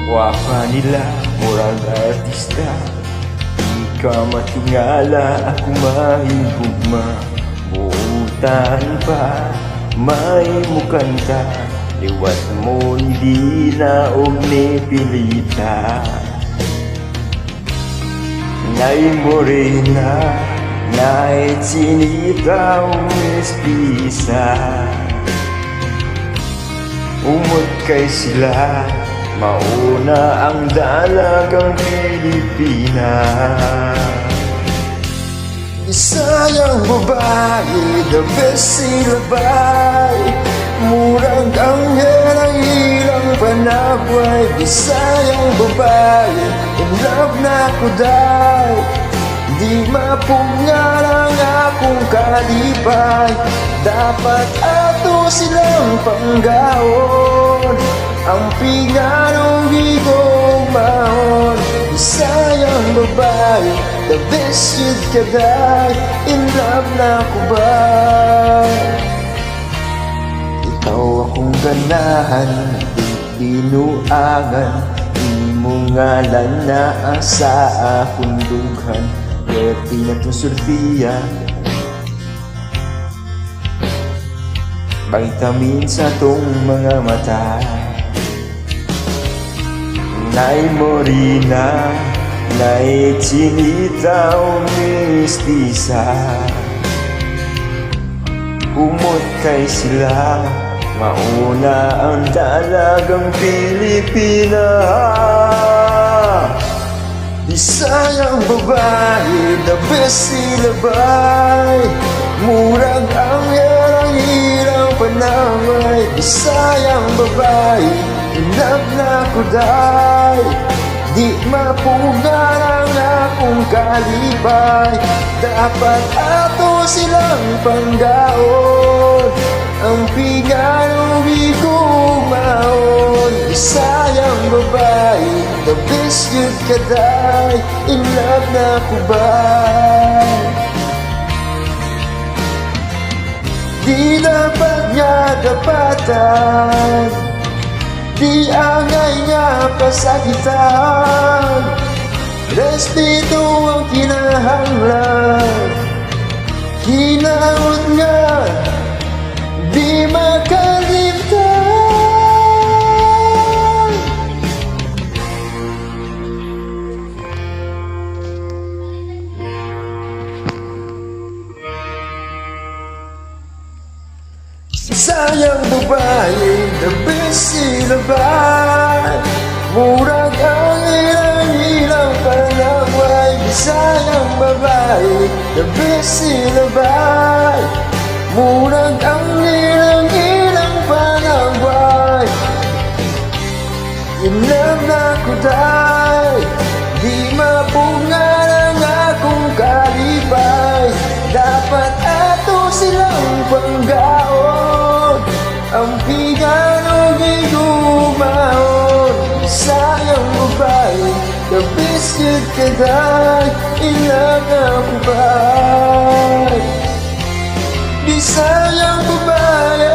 Wapa nila, murag artista. Di ka matingala, ako mahigugma. Buutan pa, may mukanta. Liwat mo hindi na og ni pilita. Nay morena, nay chinita o mestiza. Umot kay sila, mauna ang dalagang Pilipina. Bisayang babae, the best silabay. Murang anghel ang ilang panabay. Bisayang babae, in love na kuday. Di mapungal ang akong kalipay. Dapat ato silang panggaon. Ang pinganong higong maon. Bisayang babae, the best yun kaday. In love na kubay. Ikaw akong ganahan, di binuangan. Imong ngalan na sa akong dughan. Pwede na itong Sofia, vitamin sa tong mga mata. Nay morena, nay chinita o mestiza. Umot kay sila, mauna ang dalagang Pilipina. Bisayang babae, the best silabay. Murag anghel ang ilang panamay. Bisayang babae, in love na kuday. Di mapungal ang akong kalipay. Dapat ato silang panggaon. Ang pinganong higumaon. Bisayang babae, the best yun kaday. In love na kubay. Di dapat niya dapatan. Di angay niya pasakitan. Respeto ang kinahanglan. Hinaot nga, di makalimtan. Sayang babae, the best silabay. Murag ang ilang panaway. Bisayang babae, the best silabay. Murag ang ilang panaway. Inam na kuday, di mapungal ang akong kalipay. Dapat ato silang panggaon. Ang pinganong higumaon. Sayang babae, the best yun kaday. Ilang ang kubay. Bisayang babae,